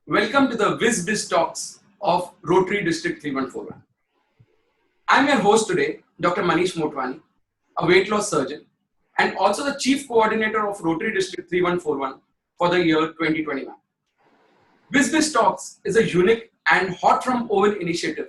Welcome to the WizBiz Talks of Rotary District 3141. I'm your host today, Dr. Manish Motwani, a weight loss surgeon and also the Chief Coordinator of Rotary District 3141 for the year 2021. WizBiz Talks is a unique and hot from oven initiative,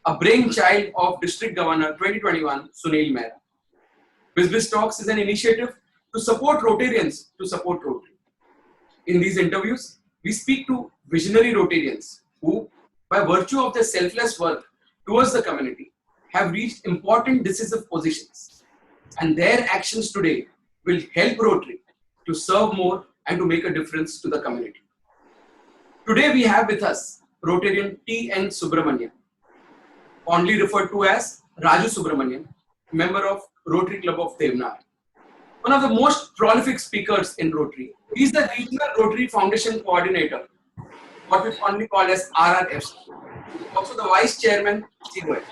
a brainchild of District Governor 2021, Sunil Mehra. WizBiz Talks is an initiative to support Rotarians to support Rotary. In these interviews, we speak to visionary Rotarians who, by virtue of their selfless work towards the community, have reached important decisive positions. And their actions today will help Rotary to serve more and to make a difference to the community. Today we have with us Rotarian T.N. Subramanian, fondly referred to as Raju Subramanian, member of Rotary Club of Devnar. One of the most prolific speakers in Rotary. He is the Regional Rotary Foundation Coordinator, what we fondly call as RRFC. Also the Vice Chairman, COF.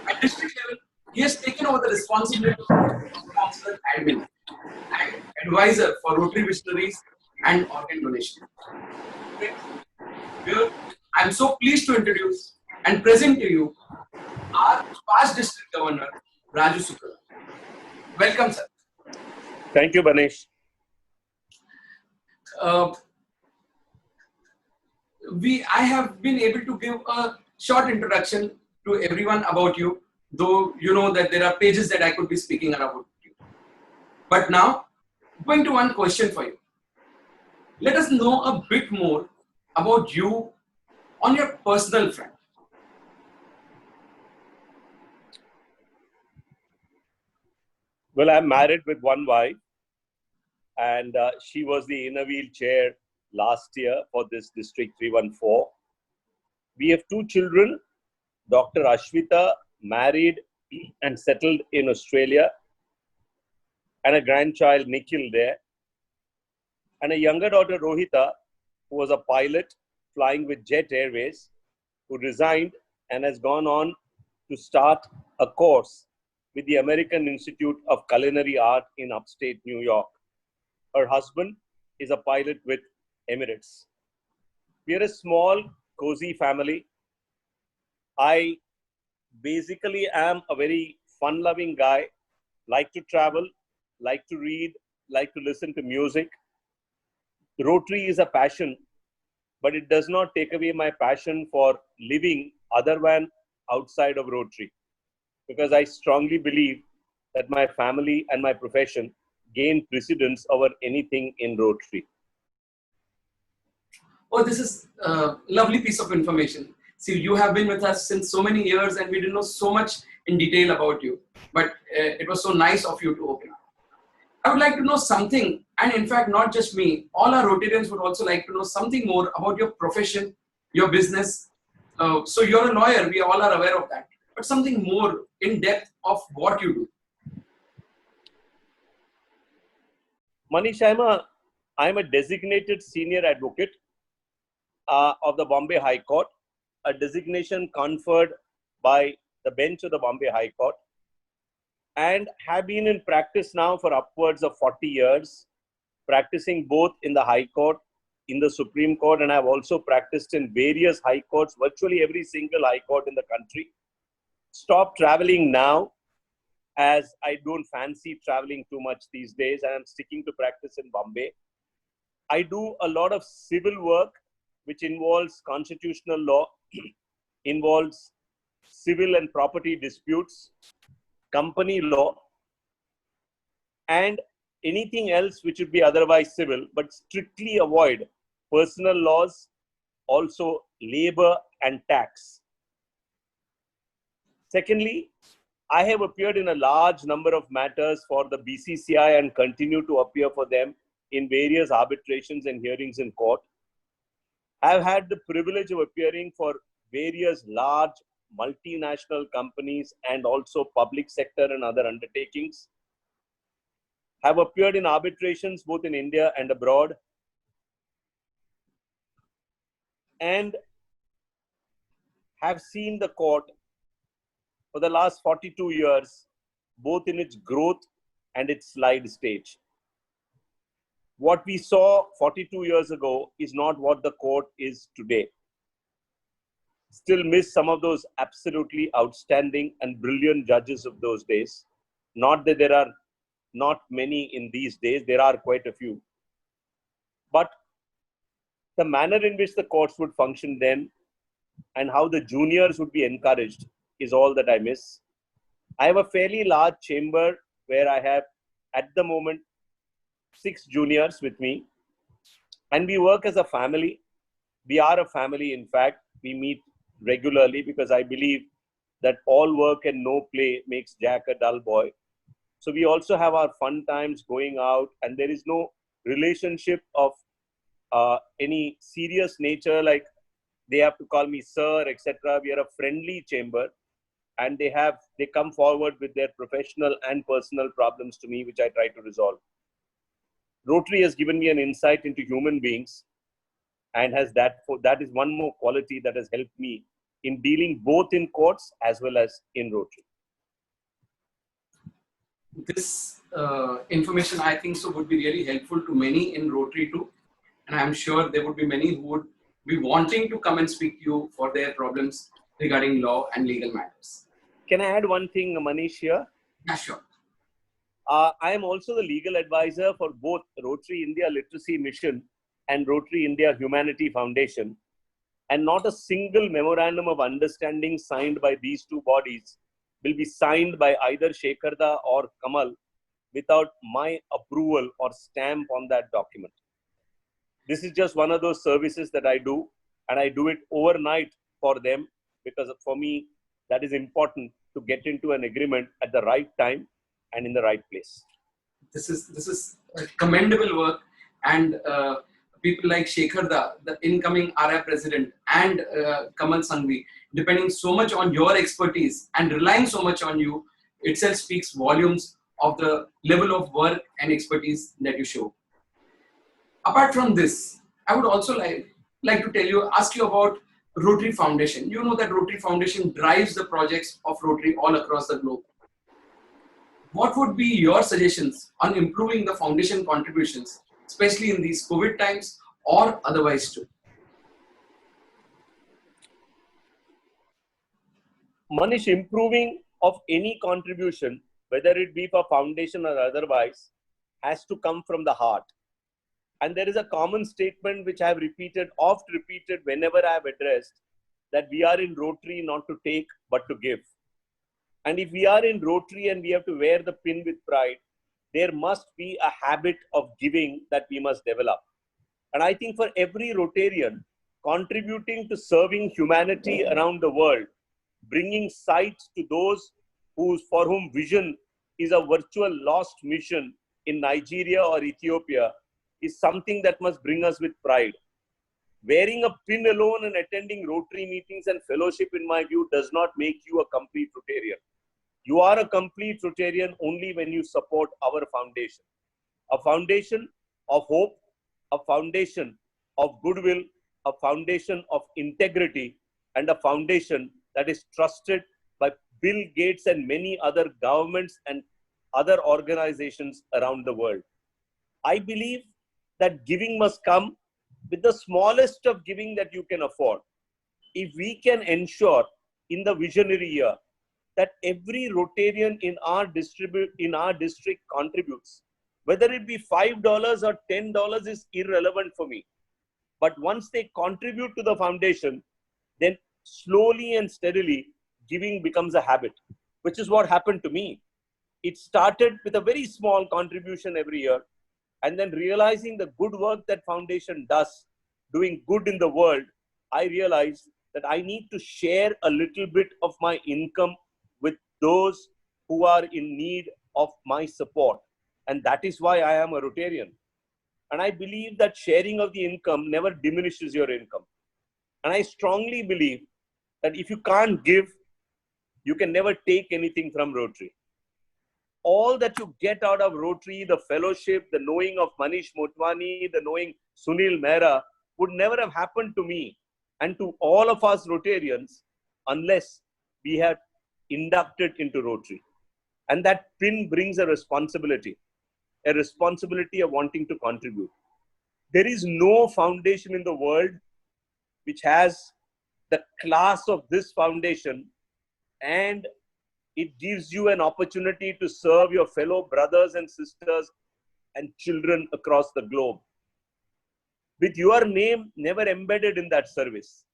At district level, he has taken over the responsibility of Councillor Admin and advisor for Rotary Visionaries and organ donation. Here, I am so pleased to introduce and present to you our past District Governor, Raju Subramanian. Welcome, sir. Thank you, Manish. I have been able to give a short introduction to everyone about you, though you know that there are pages that I could be speaking about you. But now, going to one question for you. Let us know a bit more about you on your personal front. Well, I'm married with one wife, and she was the inner wheel chair last year for this District 314. We have two children, Dr. Ashwita, married and settled in Australia, and a grandchild, Nikhil, there, and a younger daughter, Rohita, who was a pilot flying with Jet Airways, who resigned and has gone on to start a course with the American Institute of Culinary Art in upstate New York. Her husband is a pilot with Emirates. We are a small, cozy family. I basically am a very fun-loving guy, like to travel, like to read, like to listen to music. Rotary is a passion, but it does not take away my passion for living other than outside of Rotary, because I strongly believe that my family and my profession gain precedence over anything in Rotary. Oh, this is a lovely piece of information. See, you have been with us since so many years and we didn't know so much in detail about you. But it was so nice of you to open up. I would like to know something, and in fact, not just me, all our Rotarians would also like to know something more about your profession, your business. So you're a lawyer, we all are aware of that. But something more in depth of what you do. Manish, I'm a designated senior advocate of the Bombay High Court, a designation conferred by the bench of the Bombay High Court, and have been in practice now for upwards of 40 years, practicing both in the High Court, in the Supreme Court, and I've also practiced in various High Courts, virtually every single High Court in the country. Stop traveling now, as I don't fancy traveling too much these days, and I'm sticking to practice in Bombay. I do a lot of civil work, which involves constitutional law, involves civil and property disputes, company law, and anything else which would be otherwise civil, but strictly avoid personal laws, also labor and tax. Secondly, I have appeared in a large number of matters for the BCCI and continue to appear for them in various arbitrations and hearings in court. I have had the privilege of appearing for various large multinational companies and also public sector and other undertakings. Have appeared in arbitrations both in India and abroad, and have seen the court for the last 42 years, both in its growth and its slide stage. What we saw 42 years ago is not what the court is today. Still miss some of those absolutely outstanding and brilliant judges of those days. Not that there are not many in these days, there are quite a few. But the manner in which the courts would function then and how the juniors would be encouraged is all that I miss. I have a fairly large chamber where I have, at the moment, 6 juniors with me. And we work as a family. We are a family, in fact. We meet regularly because I believe that all work and no play makes Jack a dull boy. So we also have our fun times going out, and there is no relationship of any serious nature, like they have to call me sir, etc. We are a friendly chamber, and they come forward with their professional and personal problems to me, which I try to resolve. Rotary has given me an insight into human beings, and that is one more quality that has helped me in dealing both in courts as well as in Rotary. This information, I think so, would be really helpful to many in Rotary too. And I'm sure there would be many who would be wanting to come and speak to you for their problems regarding law and legal matters. Can I add one thing, Manish, here? Yeah, sure. I am also the legal advisor for both Rotary India Literacy Mission and Rotary India Humanity Foundation. And not a single memorandum of understanding signed by these two bodies will be signed by either Shekharda or Kamal without my approval or stamp on that document. This is just one of those services that I do, and I do it overnight for them because for me, that is important to get into an agreement at the right time and in the right place. This is commendable work, and people like Shekharda, the incoming RI president, and Kamal Sanghvi, depending so much on your expertise and relying so much on you, itself speaks volumes of the level of work and expertise that you show. Apart from this, I would also like to ask you about Rotary Foundation. You know that Rotary Foundation drives the projects of Rotary all across the globe. What would be your suggestions on improving the foundation contributions, especially in these COVID times or otherwise too? Manish, improving of any contribution, whether it be for foundation or otherwise, has to come from the heart. And there is a common statement which I have oft repeated whenever I have addressed, that we are in Rotary not to take, but to give. And if we are in Rotary and we have to wear the pin with pride, there must be a habit of giving that we must develop. And I think for every Rotarian, contributing to serving humanity around the world, bringing sight to those for whom vision is a virtual lost mission in Nigeria or Ethiopia, is something that must bring us with pride. Wearing a pin alone and attending Rotary meetings and fellowship, in my view, does not make you a complete Rotarian. You are a complete Rotarian only when you support our foundation. A foundation of hope, a foundation of goodwill, a foundation of integrity, and a foundation that is trusted by Bill Gates and many other governments and other organizations around the world. I believe that giving must come with the smallest of giving that you can afford. If we can ensure in the visionary year that every Rotarian in our district contributes, whether it be $5 or $10 is irrelevant for me. But once they contribute to the foundation, then slowly and steadily giving becomes a habit, which is what happened to me. It started with a very small contribution every year, and then realizing the good work that foundation does, doing good in the world, I realized that I need to share a little bit of my income with those who are in need of my support. And that is why I am a Rotarian. And I believe that sharing of the income never diminishes your income. And I strongly believe that if you can't give, you can never take anything from Rotary. All that you get out of Rotary, the fellowship, the knowing of Manish Motwani, the knowing Sunil Mehra, would never have happened to me and to all of us Rotarians unless we had inducted into Rotary. And that pin brings a responsibility. a responsibility of wanting to contribute. There is no foundation in the world which has the class of this foundation, and it gives you an opportunity to serve your fellow brothers and sisters and children across the globe with your name never embedded in that service.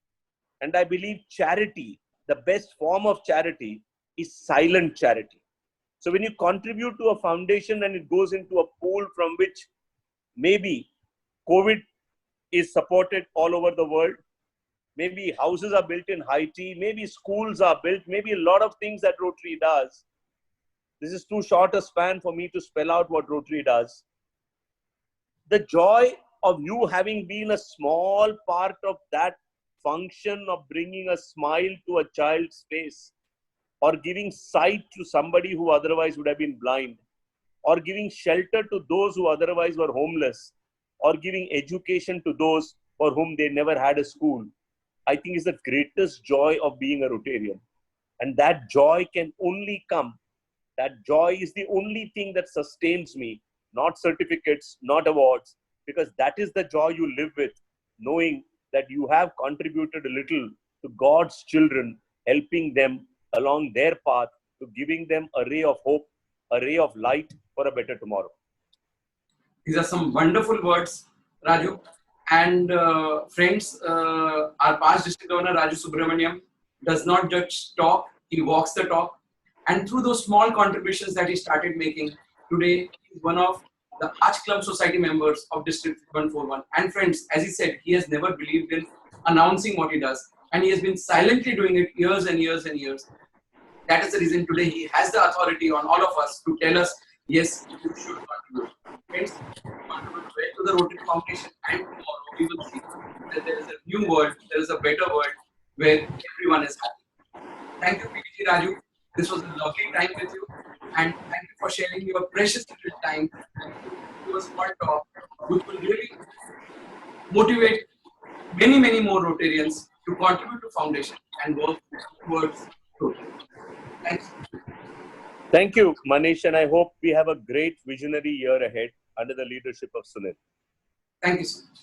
And I believe charity, the best form of charity, is silent charity. So when you contribute to a foundation and it goes into a pool from which maybe COVID is supported all over the world, maybe houses are built in Haiti, maybe schools are built, maybe a lot of things that Rotary does. This is too short a span for me to spell out what Rotary does. The joy of you having been a small part of that function of bringing a smile to a child's face, or giving sight to somebody who otherwise would have been blind, or giving shelter to those who otherwise were homeless, or giving education to those for whom they never had a school, I think is the greatest joy of being a Rotarian. And that joy can only come. That joy is the only thing that sustains me, not certificates, not awards, because that is the joy you live with, knowing that you have contributed a little to God's children, helping them along their path, to giving them a ray of hope, a ray of light for a better tomorrow. These are some wonderful words, Raju. And friends, our past district governor, Raju Subramaniam, does not just talk, he walks the talk. And through those small contributions that he started making, today he's one of the Arch Club Society members of District 141. And friends, as he said, he has never believed in announcing what he does. And he has been silently doing it years and years and years. That is the reason today he has the authority on all of us to tell us, yes, you should contribute. Friends, contribute well to the Rotary Foundation, and tomorrow we will see that there is a new world, there is a better world where everyone is happy. Thank you, PTG Raju. This was a lovely time with you, and thank you for sharing your precious little time to a small talk, which will really motivate many, many more Rotarians to contribute to foundation and work towards Rotary. Thanks. Thank you, Manish, and I hope we have a great visionary year ahead under the leadership of Sunil. Thank you so much.